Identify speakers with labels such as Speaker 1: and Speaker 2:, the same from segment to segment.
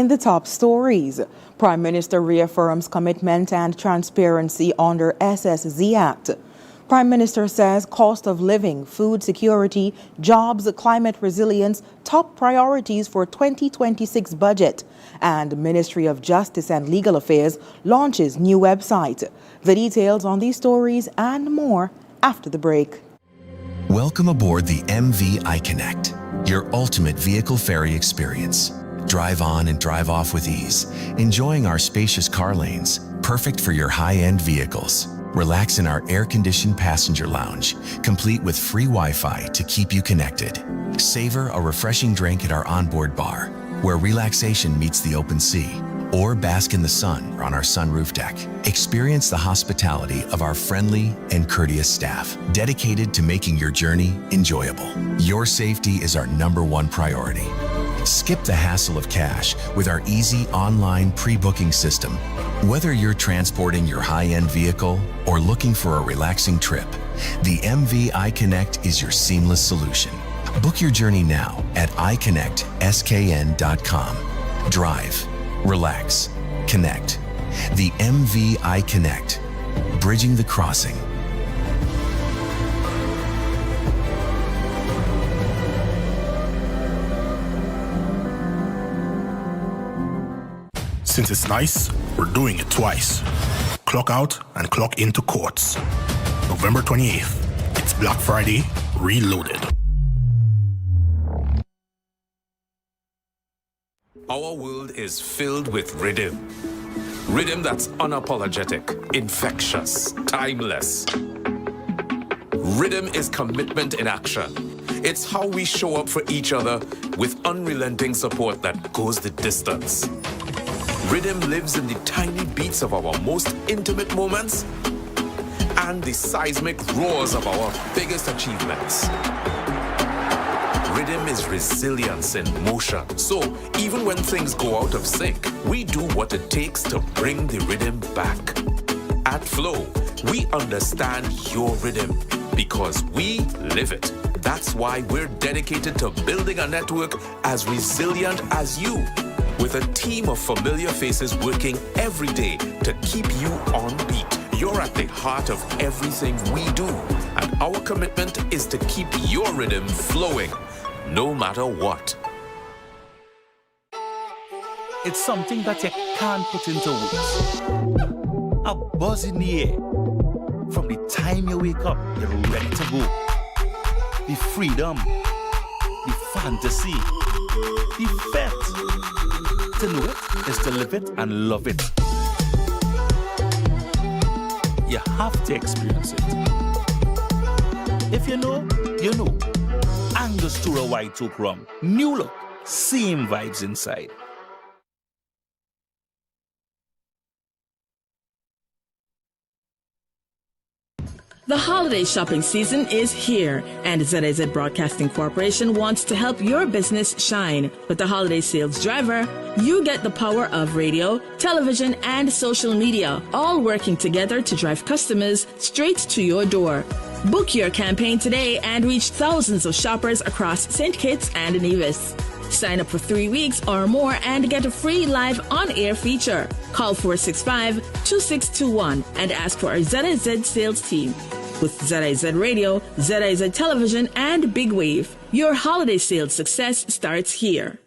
Speaker 1: In the top stories, Prime Minister reaffirms commitment and transparency under SSZ Act. Prime Minister says cost of living, food security, jobs, climate resilience, top priorities for 2026 budget. And Ministry of Justice and Legal Affairs launches new website. The details on these stories and more after the break.
Speaker 2: Welcome aboard the MV iConnect, your ultimate vehicle ferry experience. Drive on and drive off with ease, enjoying our spacious car lanes, perfect for your high-end vehicles. Relax in our air-conditioned passenger lounge, complete with free Wi-Fi to keep you connected. Savor a refreshing drink at our onboard bar, where relaxation meets the open sea, or bask in the sun on our sunroof deck. Experience the hospitality of our friendly and courteous staff, dedicated to making your journey enjoyable. Your safety is our #1 priority. Skip the hassle of cash with our easy online pre-booking system. Whether you're transporting your high-end vehicle or looking for a relaxing trip, the MV iConnect is your seamless solution. Book your journey now at iConnectSKN.com. Drive, relax, connect. The MV iConnect, bridging the crossing.
Speaker 3: Since it's nice, we're doing it twice. Clock out and clock into courts. November 28th, it's Black Friday Reloaded.
Speaker 4: Our world is filled with rhythm. Rhythm that's unapologetic, infectious, timeless. Rhythm is commitment in action. It's how we show up for each other with unrelenting support that goes the distance. Rhythm lives in the tiny beats of our most intimate moments and the seismic roars of our biggest achievements. Rhythm is resilience in motion. So even when things go out of sync, we do what it takes to bring the rhythm back. At Flow, we understand your rhythm because we live it. That's why we're dedicated to building a network as resilient as you, with a team of familiar faces working every day to keep you on beat. You're at the heart of everything we do, and our commitment is to keep your rhythm flowing, no matter what.
Speaker 5: It's something that you can't put into words. A buzz in the air. From the time you wake up, you're ready to go. The freedom, the fantasy, the fete. To know it is to live it and love it. You have to experience it. If you know, you know. Angostura White Oak Rum. New look, same vibes inside.
Speaker 6: The holiday shopping season is here, and ZIZ Broadcasting Corporation wants to help your business shine. With the Holiday Sales Driver, you get the power of radio, television, and social media, all working together to drive customers straight to your door. Book your campaign today and reach thousands of shoppers across St. Kitts and Nevis. Sign up for 3 weeks or more and get a free live on-air feature. Call 465-2621 and ask for our ZIZ sales team. With ZIZ Radio, ZIZ Television, and Big Wave, your holiday sales success starts here.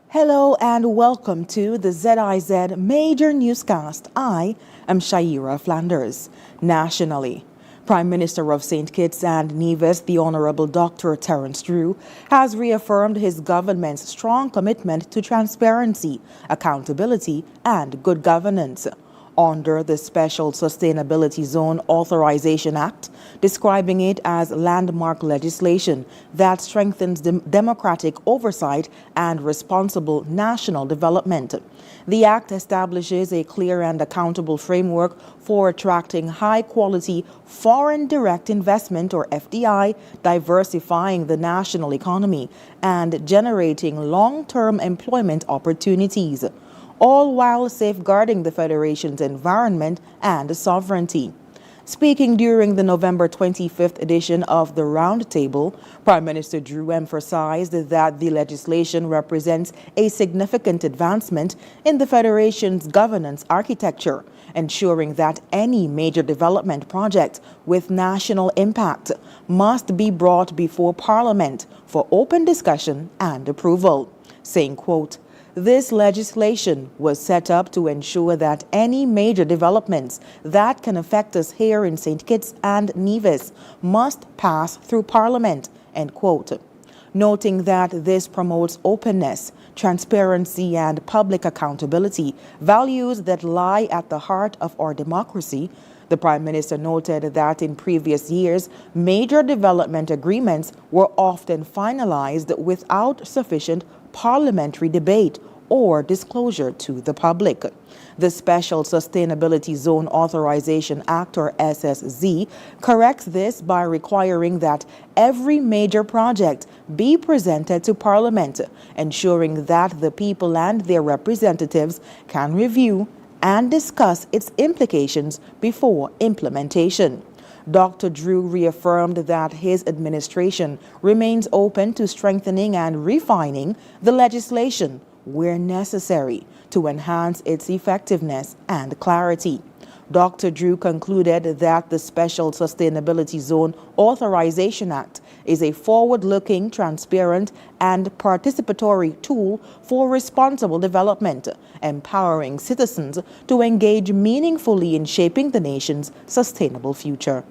Speaker 1: Hello and welcome to the ZIZ Major Newscast. I am Shaira Flanders. Nationally, Prime Minister of St. Kitts and Nevis, the Honorable Dr. Terence Drew, has reaffirmed his government's strong commitment to transparency, accountability, and good governance. Under the Special Sustainability Zone Authorization Act, describing it as landmark legislation that strengthens democratic oversight and responsible national development. The Act establishes a clear and accountable framework for attracting high-quality foreign direct investment, or FDI, diversifying the national economy, and generating long-term employment opportunities, all while safeguarding the Federation's environment and sovereignty. Speaking during the November 25th edition of the Roundtable, Prime Minister Drew emphasized that the legislation represents a significant advancement in the Federation's governance architecture, ensuring that any major development project with national impact must be brought before Parliament for open discussion and approval, saying, quote, "This legislation was set up to ensure that any major developments that can affect us here in St. Kitts and Nevis must pass through Parliament," end quote. Noting that this promotes openness, transparency, and public accountability, values that lie at the heart of our democracy, the Prime Minister noted that in previous years, major development agreements were often finalized without sufficient parliamentary debate or disclosure to the public. The Special Sustainability Zone Authorization Act, or SSZ, corrects this by requiring that every major project be presented to Parliament, ensuring that the people and their representatives can review and discuss its implications before implementation. Dr. Drew reaffirmed that his administration remains open to strengthening and refining the legislation where necessary to enhance its effectiveness and clarity. Dr. Drew concluded that the Special Sustainability Zone Authorization Act is a forward-looking, transparent, and participatory tool for responsible development, empowering citizens to engage meaningfully in shaping the nation's sustainable future.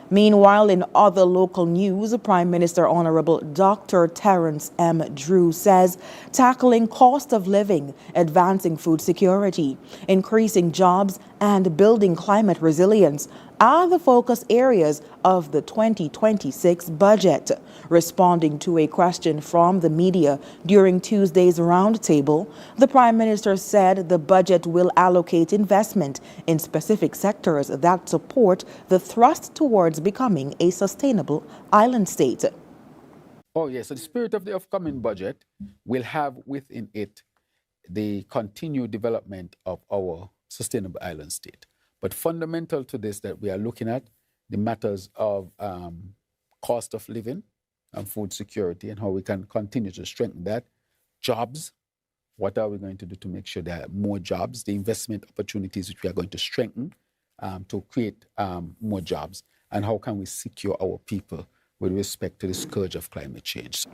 Speaker 1: Meanwhile, in other local news, Prime Minister Honorable Dr. Terence M. Drew says tackling cost of living, advancing food security, increasing jobs, and building climate resilience are the focus areas of the 2026 budget. Responding to a question from the media during Tuesday's roundtable, the Prime Minister said the budget will allocate investment in specific sectors that support the thrust towards becoming a sustainable island state.
Speaker 7: Oh, yes. So the spirit of the upcoming budget will have within it the continued development of our sustainable island state. But fundamental to this that we are looking at the matters of cost of living and food security and how we can continue to strengthen that. Jobs, what are we going to do to make sure there are more jobs, the investment opportunities which we are going to strengthen to create more jobs, and how can we secure our people with respect to the scourge of climate change.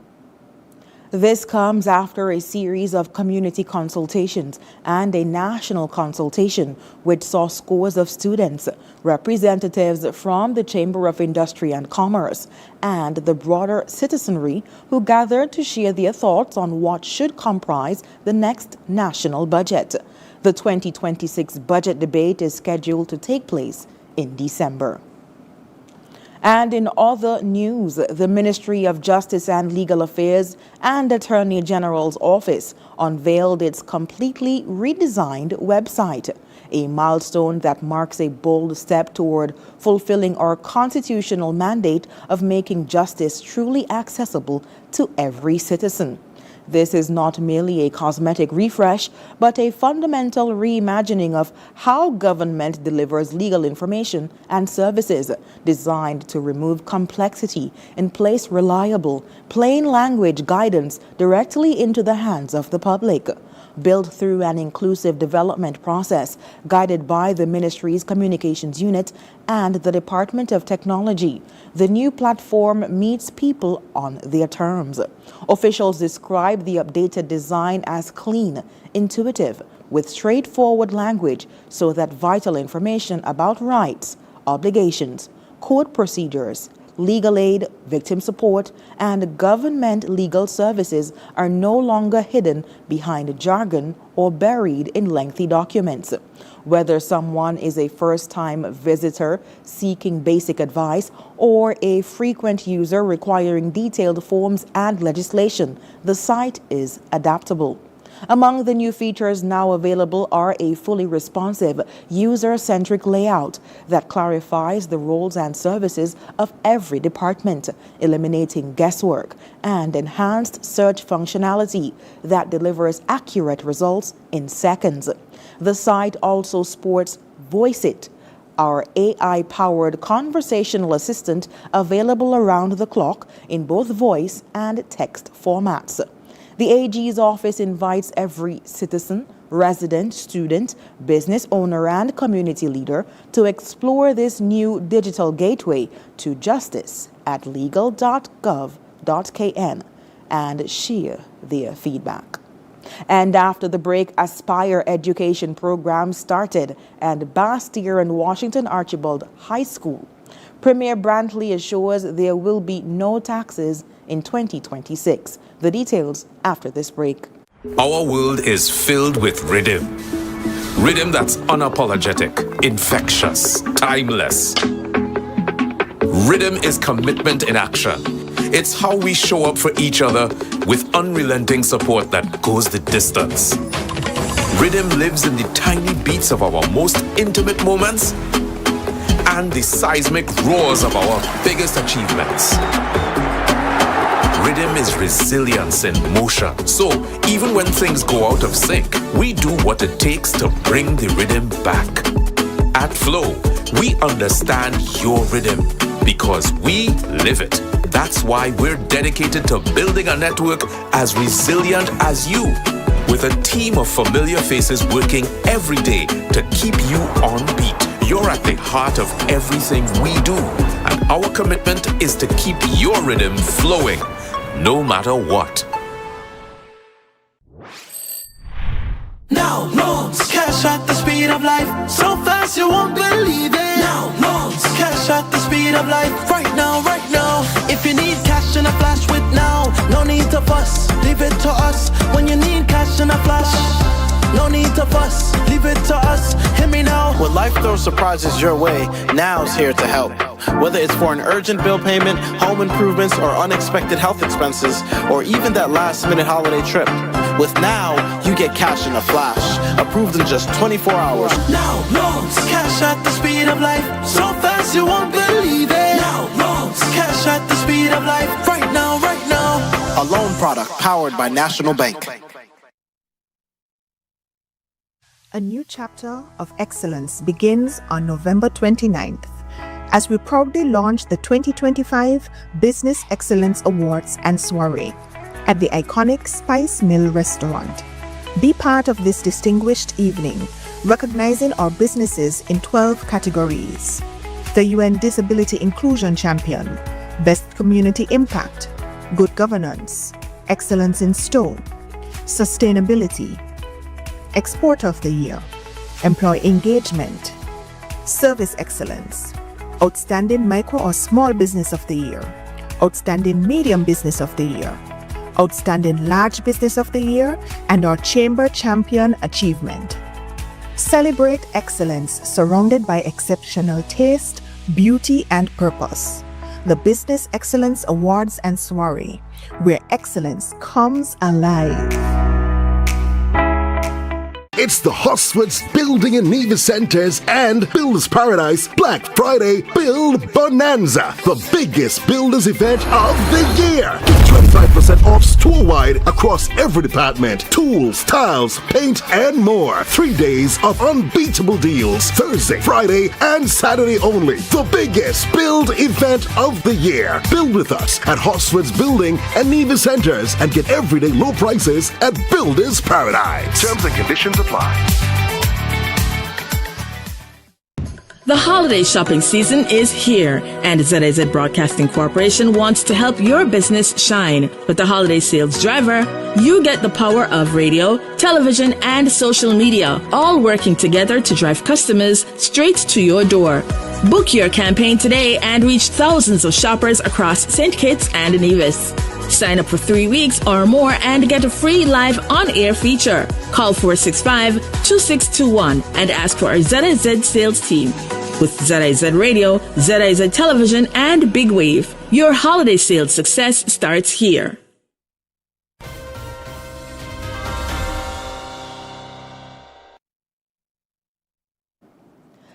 Speaker 1: This comes after a series of community consultations and a national consultation which saw scores of students, representatives from the Chamber of Industry and Commerce, and the broader citizenry who gathered to share their thoughts on what should comprise the next national budget. The 2026 budget debate is scheduled to take place in December. And in other news, the Ministry of Justice and Legal Affairs and Attorney General's Office unveiled its completely redesigned website, a milestone that marks a bold step toward fulfilling our constitutional mandate of making justice truly accessible to every citizen. This is not merely a cosmetic refresh, but a fundamental reimagining of how government delivers legal information and services, designed to remove complexity and place reliable, plain language guidance directly into the hands of the public. Built through an inclusive development process guided by the Ministry's Communications Unit and the Department of Technology, the new platform meets people on their terms. Officials describe the updated design as clean, intuitive, with straightforward language so that vital information about rights, obligations, court procedures, legal aid, victim support, and government legal services are no longer hidden behind jargon or buried in lengthy documents. Whether someone is a first-time visitor seeking basic advice or a frequent user requiring detailed forms and legislation, the site is adaptable. Among the new features now available are a fully responsive, user-centric layout that clarifies the roles and services of every department, eliminating guesswork, and enhanced search functionality that delivers accurate results in seconds. The site also sports Voice It, our AI-powered conversational assistant available around the clock in both voice and text formats. The AG's office invites every citizen, resident, student, business owner, and community leader to explore this new digital gateway to justice at legal.gov.kn and share their feedback. And after the break, Aspire education program started at Bastyr and Washington Archibald High School. Premier Brantley assures there will be no taxes in 2026. The details after this break.
Speaker 4: Our world is filled with rhythm. Rhythm that's unapologetic, infectious, timeless. Rhythm is commitment in action. It's how we show up for each other with unrelenting support that goes the distance. Rhythm lives in the tiny beats of our most intimate moments and the seismic roars of our biggest achievements. Rhythm is resilience in motion. So even when things go out of sync, we do what it takes to bring the rhythm back. At Flow, we understand your rhythm because we live it. That's why we're dedicated to building a network as resilient as you, with a team of familiar faces working every day to keep you on beat. You're at the heart of everything we do, and our commitment is to keep your rhythm flowing, no matter what.
Speaker 8: Now loans, cash at the speed of life, so fast you won't believe it. Now loans, cash at the speed of life, right now, right now. If you need cash in a flash with now, no need to fuss, leave it to us. When you need cash in a flash, no need to fuss, leave it to us. Hear me now.
Speaker 9: When life throws surprises your way, now's here to help. Whether it's for an urgent bill payment, home improvements, or unexpected health expenses, or even that last-minute holiday trip. With Now, you get cash in a flash, approved in just 24 hours.
Speaker 8: Now loans, cash at the speed of life, so fast you won't believe it. Now loans, cash at the speed of life, right now, right now.
Speaker 9: A loan product powered by National Bank.
Speaker 10: A new chapter of excellence begins on November 29th as we proudly launch the 2025 Business Excellence Awards and Soiree at the iconic Spice Mill Restaurant. Be part of this distinguished evening, recognizing our businesses in 12 categories: the UN Disability Inclusion Champion, Best Community Impact, Good Governance, Excellence in Store, Sustainability, Export of the Year, Employee Engagement, Service Excellence, Outstanding Micro or Small Business of the Year, Outstanding Medium Business of the Year, Outstanding Large Business of the Year, and our Chamber Champion Achievement. Celebrate excellence surrounded by exceptional taste, beauty, and purpose. The Business Excellence Awards and Soiree, where excellence comes alive.
Speaker 11: It's the Hoswitz Building and Nevis Centers and Builders Paradise Black Friday Build Bonanza, the biggest builders event of the year. Get 25% off store-wide across every department, tools, tiles, paint, and more. 3 days of unbeatable deals, Thursday, Friday, and Saturday only. The biggest build event of the year. Build with us at Hoswitz Building and Nevis Centers and get everyday low prices at Builders Paradise. Terms and conditions apply.
Speaker 6: The holiday shopping season is here, and ZIZ Broadcasting Corporation wants to help your business shine. With the holiday sales driver, you get the power of radio, television, and social media, all working together to drive customers straight to your door. Book your campaign today and reach thousands of shoppers across St. Kitts and Nevis. Sign up for 3 weeks or more and get a free live on-air feature. Call 465-2621 and ask for our ZIZ sales team. With ZIZ Radio, ZIZ Television, and Big Wave, your holiday sales success starts here.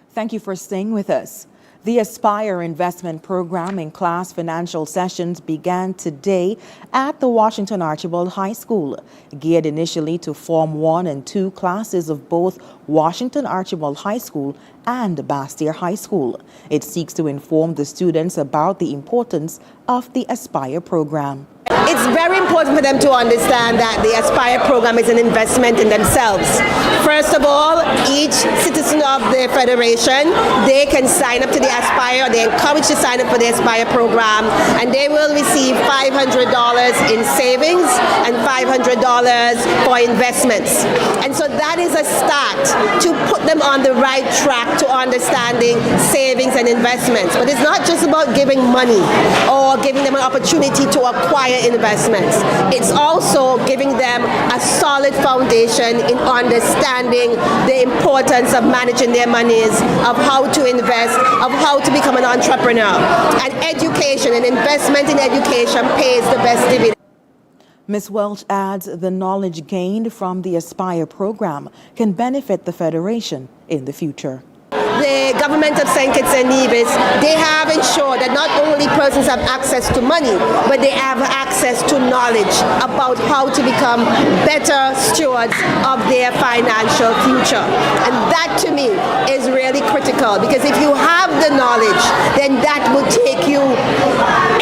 Speaker 1: Thank you for staying with us. The Aspire Investment Program in class financial sessions began today at the Washington Archibald High School, geared initially to Form 1 and 2 classes of both Washington Archibald High School and Bastyr High School. It seeks to inform the students about the importance of the Aspire program.
Speaker 12: It's very important for them to understand that the Aspire program is an investment in themselves. First of all, each citizen of the Federation, they can sign up to the Aspire, they're encouraged to sign up for the Aspire program, and they will receive $500 in savings and $500 for investments. And so that is a start to put them on the right track to understanding savings and investments. But it's not just about giving money or giving them an opportunity to acquire investments. It's also giving them a solid foundation in understanding the importance of managing their monies, of how to invest, of how to become an entrepreneur. And education and investment in education pays the best dividend.
Speaker 1: Ms. Welch adds the knowledge gained from the Aspire program can benefit the Federation in the future.
Speaker 12: The government of St. Kitts and Nevis, they have ensured that not only persons have access to money, but they have access to knowledge about how to become better stewards of their financial future. And that to me is really critical, because if you have the knowledge, then that will take you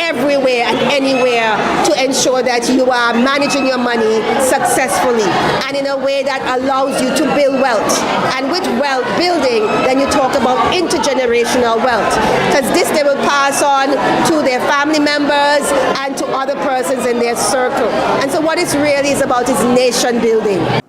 Speaker 12: everywhere and anywhere to ensure that you are managing your money successfully and in a way that allows you to build wealth. And with wealth building, then you talk about intergenerational wealth, because this they will pass on to their family members and to other persons in their circle. And so what it really is about is nation building.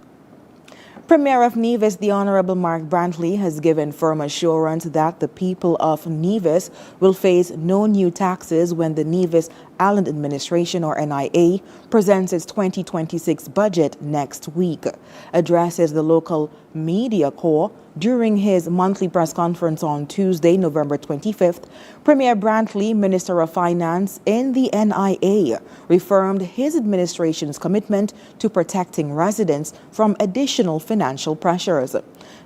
Speaker 1: Premier of Nevis, the Honorable Mark Brantley, has given firm assurance that the people of Nevis will face no new taxes when the Nevis Island Administration, or NIA, presents its 2026 budget next week. Addresses the local media corps during his monthly press conference on Tuesday, November 25th, Premier Brantley, Minister of Finance in the NIA, reaffirmed his administration's commitment to protecting residents from additional financial pressures.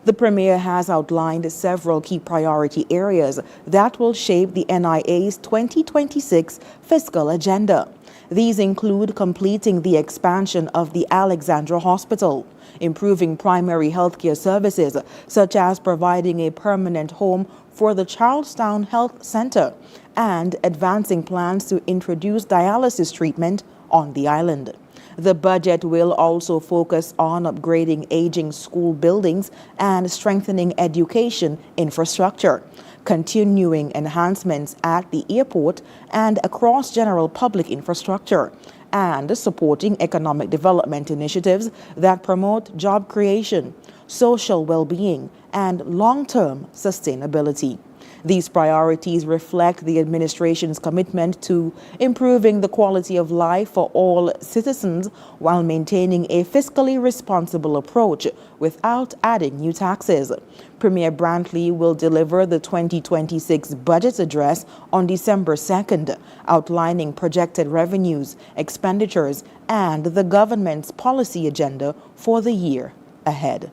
Speaker 1: The Premier has outlined several key priority areas that will shape the NIA's 2026 fiscal agenda. These include completing the expansion of the Alexandra Hospital, improving primary healthcare services, such as providing a permanent home for the Charlestown Health Center, and advancing plans to introduce dialysis treatment on the island. The budget will also focus on upgrading aging school buildings and strengthening education infrastructure, continuing enhancements at the airport and across general public infrastructure, and supporting economic development initiatives that promote job creation, social well-being, and long-term sustainability. These priorities reflect the administration's commitment to improving the quality of life for all citizens while maintaining a fiscally responsible approach without adding new taxes. Premier Brantley will deliver the 2026 budget address on December 2nd, outlining projected revenues, expenditures, and the government's policy agenda for the year ahead.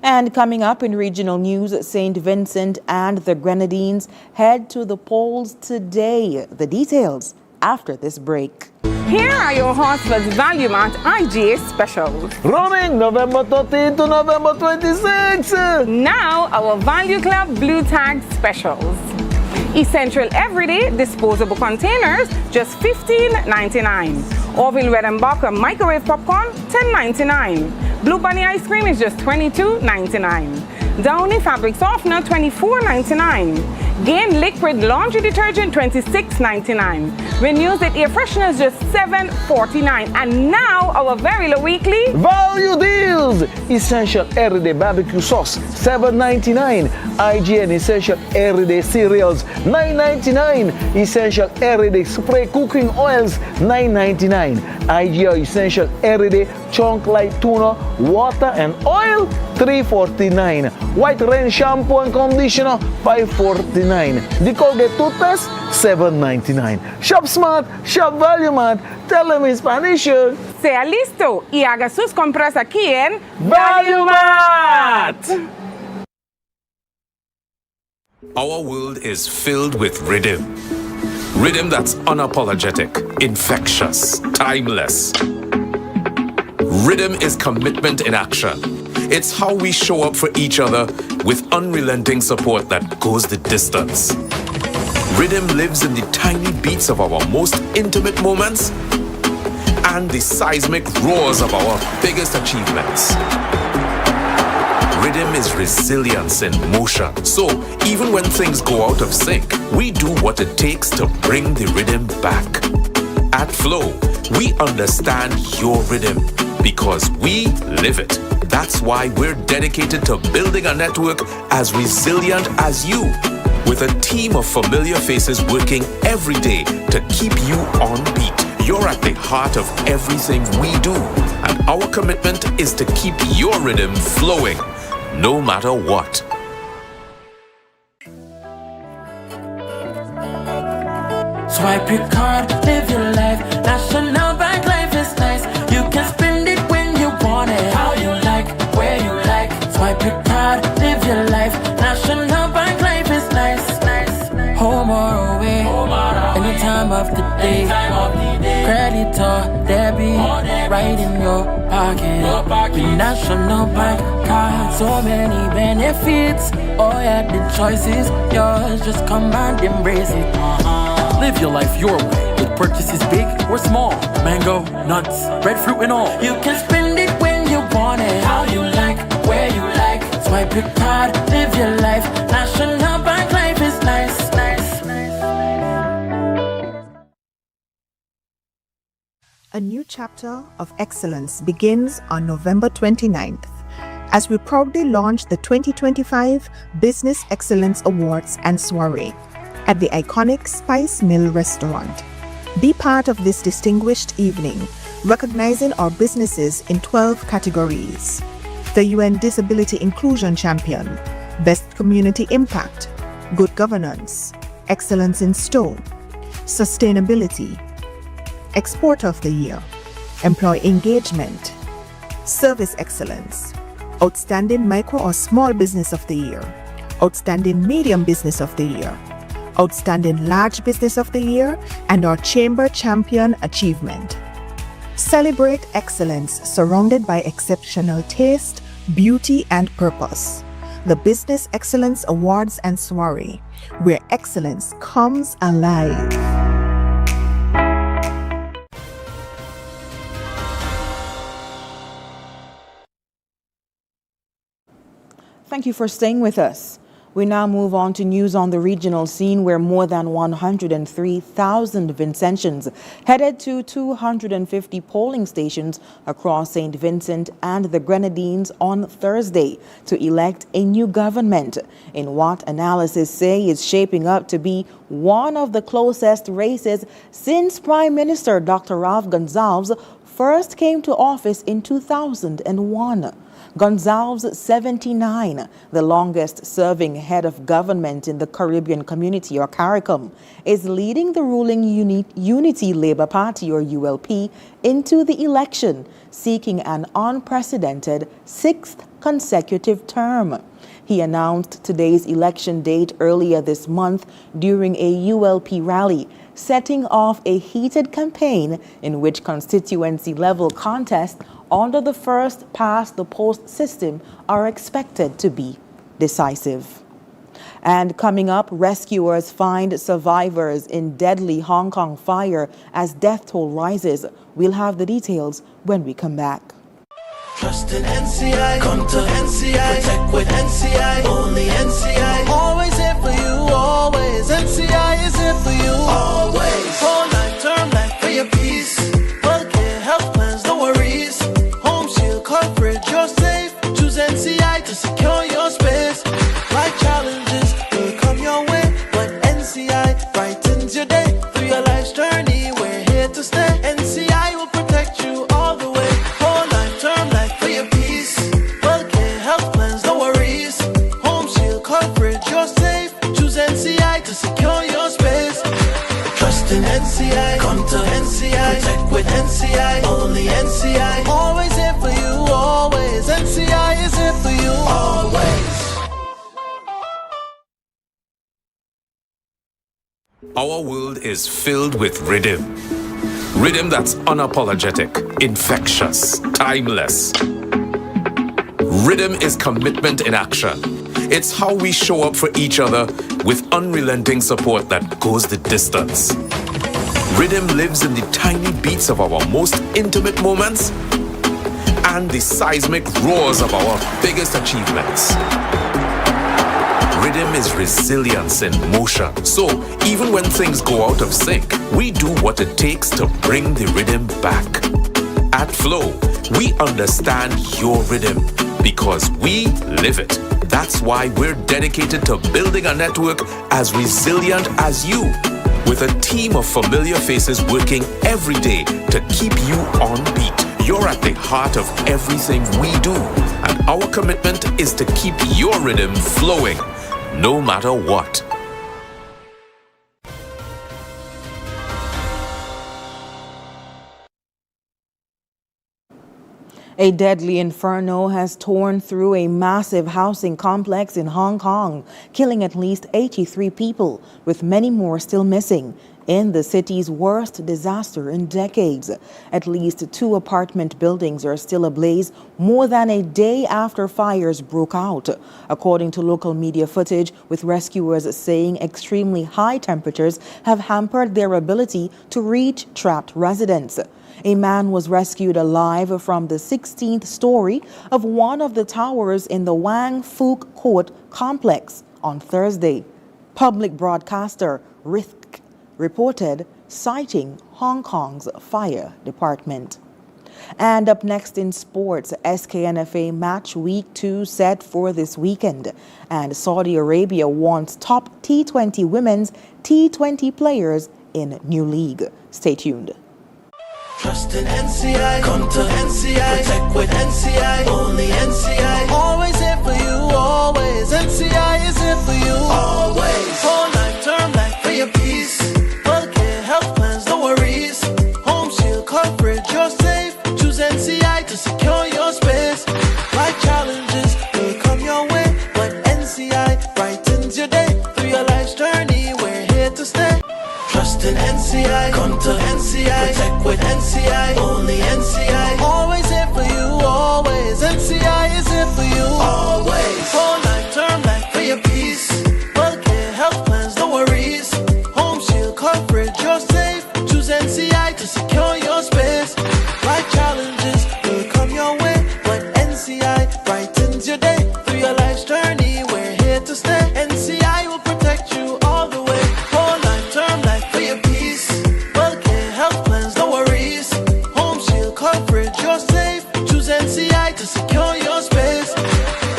Speaker 1: And coming up in regional news, St. Vincent and the Grenadines head to the polls today. The details after this break.
Speaker 13: Here are your Hartsford's Value Mart IGA specials.
Speaker 14: Running November 13 to November 26.
Speaker 13: Now our Value Club Blue Tag specials. Essential everyday disposable containers, just $15.99. Orville Redenbacher microwave popcorn, $10.99. Blue Bunny ice cream is just $22.99. Downy fabric softener, $24.99. Gain liquid laundry detergent, $26.99. Renews it air freshener is just $7.49. And now our very low weekly
Speaker 14: value deals. Essential everyday barbecue sauce, $7.99. IGN essential everyday cereals, $9.99. Essential everyday spray cooking oils, $9.99. IGA essential everyday chunk light tuna, water and oil, $3.49. White Rain shampoo and conditioner, $5.49. The Colgate toothpaste, $7.99. Shop smart, shop Value Mart. Tell them in Spanish.
Speaker 13: Sea listo y haga sus compras aquí en Value Mart.
Speaker 4: Our world is filled with rhythm. Rhythm that's unapologetic, infectious, timeless. Rhythm is commitment in action. It's how we show up for each other with unrelenting support that goes the distance. Rhythm lives in the tiny beats of our most intimate moments and the seismic roars of our biggest achievements. Rhythm is resilience in motion. So even when things go out of sync, we do what it takes to bring the rhythm back. At Flow, we understand your rhythm because we live it. That's why we're dedicated to building a network as resilient as you, with a team of familiar faces working every day to keep you on beat. You're at the heart of everything we do, and our commitment is to keep your rhythm flowing, no matter what.
Speaker 8: Swipe your card, live your life. National Bank Life is nice. You can spend it when you want it, how you like, where you like. Swipe your card, live your life. National Bank Life is nice. Home or away, any time of the day. Credit or debit, right in your pocket. The National Bank card, so many benefits. Oh yeah, the choice is yours. Just come and embrace it.
Speaker 15: Live your life your way with purchases big or small. Mango, nuts, breadfruit and all.
Speaker 8: You can spend it when you want it, how you like, where you like. Swipe your card, live your life. National Bank Life is nice.
Speaker 10: A new chapter of excellence begins on November 29th as we proudly launch the 2025 Business Excellence Awards and Soiree at the iconic Spice Mill Restaurant. Be part of this distinguished evening, recognizing our businesses in 12 categories: the UN Disability Inclusion Champion, Best Community Impact, Good Governance, Excellence in Store, Sustainability, Export of the Year, Employee Engagement, Service Excellence, Outstanding Micro or Small Business of the Year, Outstanding Medium Business of the Year, Outstanding Large Business of the Year, and our Chamber Champion Achievement. Celebrate excellence surrounded by exceptional taste, beauty, and purpose. The Business Excellence Awards and Soiree, where excellence comes alive.
Speaker 1: Thank you for staying with us. We now move on to news on the regional scene, where more than 103,000 Vincentians headed to 250 polling stations across St. Vincent and the Grenadines on Thursday to elect a new government in what analysts say is shaping up to be one of the closest races since Prime Minister Dr. Ralph Gonsalves first came to office in 2001. Gonsalves, 79, the longest-serving head of government in the Caribbean Community, or CARICOM, is leading the ruling Unity Labour Party, or ULP, into the election, seeking an unprecedented sixth consecutive term. He announced today's election date earlier this month during a ULP rally, setting off a heated campaign in which constituency-level contests under the first-past-the-post system are expected to be decisive. And coming up, rescuers find survivors in deadly Hong Kong fire as death toll rises. We'll have the details when we come back.
Speaker 8: Trust in NCI, come to NCI, protect with NCI, only NCI. Always here for you, always. NCI is here for you, always. Whole life, term life for your peace. Healthcare, health plans, no worries. Home shield coverage, you're safe. Choose NCI to secure your space. Life challenges will come your way, but NCI brightens your day. Through your life's journey, we're here to stay. NCI will protect you all the way. Whole life, term life for your peace. Healthcare, health plans, no worries. Home shield coverage, you're safe. Choose NCI to secure your space. Trust in NCI, come to NCI, protect with NCI, only NCI. Always here for you, always. NCI is here for you, always.
Speaker 4: Our world is filled with rhythm. Rhythm that's unapologetic, infectious, timeless. Rhythm is commitment in action. It's how we show up for each other with unrelenting support that goes the distance. Rhythm lives in the tiny beats of our most intimate moments and the seismic roars of our biggest achievements. Rhythm is resilience in motion. So even when things go out of sync, we do what it takes to bring the rhythm back. At Flow, we understand your rhythm because we live it. That's why we're dedicated to building a network as resilient as you, with a team of familiar faces working every day to keep you on beat. You're at the heart of everything we do, and our commitment is to keep your rhythm flowing, no matter what.
Speaker 1: A deadly inferno has torn through a massive housing complex in Hong Kong, killing at least 83 people, with many more still missing, in the city's worst disaster in decades. At least 2 apartment buildings are still ablaze more than a day after fires broke out, according to local media footage, with rescuers saying extremely high temperatures have hampered their ability to reach trapped residents. A man was rescued alive from the 16th story of one of the towers in the Wang Fuk Court complex on Thursday. Public broadcaster RISC reported, citing Hong Kong's fire department. And up next in sports, SKNFA Match Week 2 set for this weekend. And Saudi Arabia wants top T20 women's T20 players in new league. Stay tuned.
Speaker 8: Trust in NCI, come to NCI, protect with NCI, only NCI. Always here for you, always. NCI is here for you, always. Whole life, term life for your peace. Healthcare, health plans, no worries. Home shield coverage, you're safe. Choose NCI to secure your space. Life challenges will come your way, but NCI brightens your day. Through your life's journey, we're here to stay. Trust in NCI, come to NCI, protect with NCI, only NCI. Always here for you, always. NCI is here for you, always. Whole life, term life for your peace. Healthcare, health plans, no worries. Home shield coverage, you're safe. Choose NCI to secure your space. Life challenges will come your way, but NCI brightens your day. Through your life's journey, we're here to stay. NCI will protect you all the way. Whole life, term life for your peace. Healthcare, health plans, no worries. Home shield coverage, you're safe. Choose NCI to secure your space.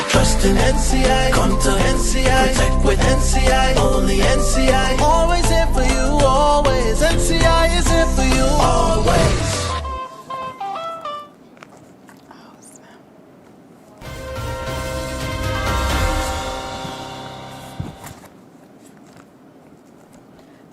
Speaker 8: Trust in NCI, come to NCI, protect with NCI, only NCI. Always here for you, always. NCI is here for you, always.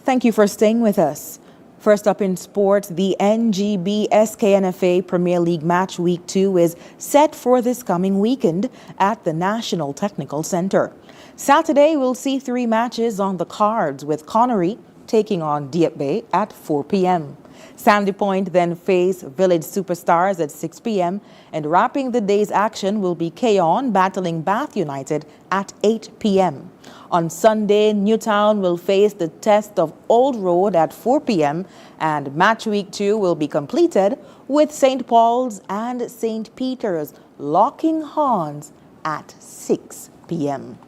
Speaker 1: Thank you for staying with us. First up in sports, the NGB SKNFA Premier League Match Week 2 is set for this coming weekend at the National Technical Centre. Saturday, we'll see 3 matches on the cards, with Connery taking on Dieppe Bay at 4 p.m. Sandy Point then face Village Superstars at 6 p.m. and wrapping the day's action will be Keon battling Bath United at 8 p.m. On Sunday, Newtown will face the test of Old Road at 4 p.m. and Match Week 2 will be completed with St. Paul's and St. Peter's locking horns at 6 p.m.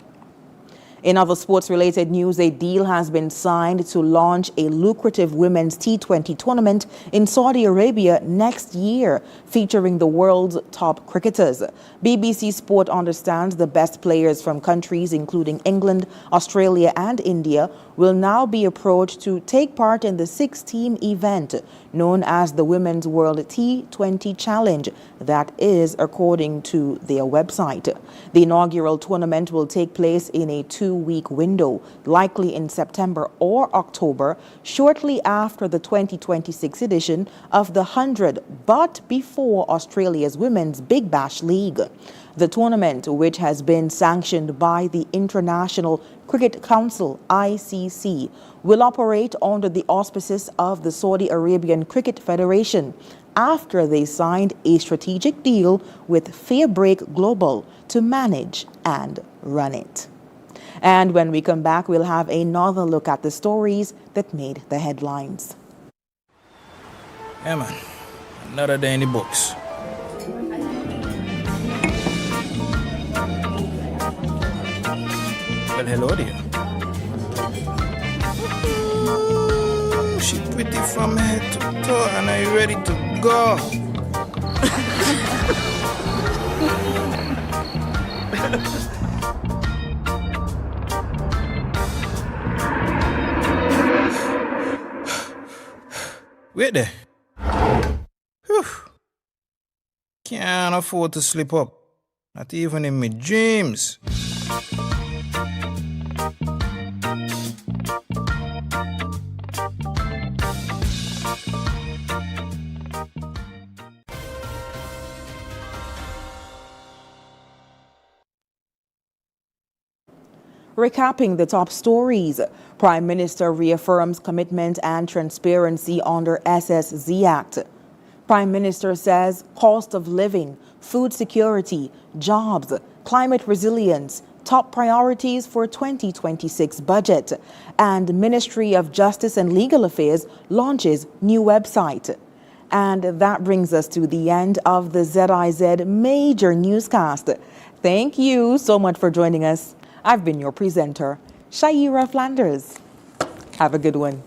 Speaker 1: In other sports-related news, a deal has been signed to launch a lucrative women's T20 tournament in Saudi Arabia next year, featuring the world's top cricketers. BBC Sport understands the best players from countries including England, Australia and India will now be approached to take part in the 6-team event known as the Women's World T20 Challenge. That is according to their website. The inaugural tournament will take place in a 2-week window, likely in September or October, shortly after the 2026 edition of the 100, but before Australia's Women's Big Bash League. The tournament, which has been sanctioned by the International Cricket Council, ICC, will operate under the auspices of the Saudi Arabian Cricket Federation after they signed a strategic deal with Fairbreak Global to manage and run it. And when we come back, we'll have another look at the stories that made the headlines.
Speaker 16: Yeah, man. Another day in the books. Well, hello there. Ooh, she pretty from head to toe, and are you ready to go? Wait there. Whew. Can't afford to slip up. Not even in my dreams.
Speaker 1: Recapping the top stories, Prime Minister reaffirms commitment and transparency under ZIZ Act. Prime Minister says cost of living, food security, jobs, climate resilience, top priorities for 2026 budget. And Ministry of Justice and Legal Affairs launches new website. And that brings us to the end of the ZIZ Major Newscast. Thank you so much for joining us. I've been your presenter, Shaira Flanders. Have a good one.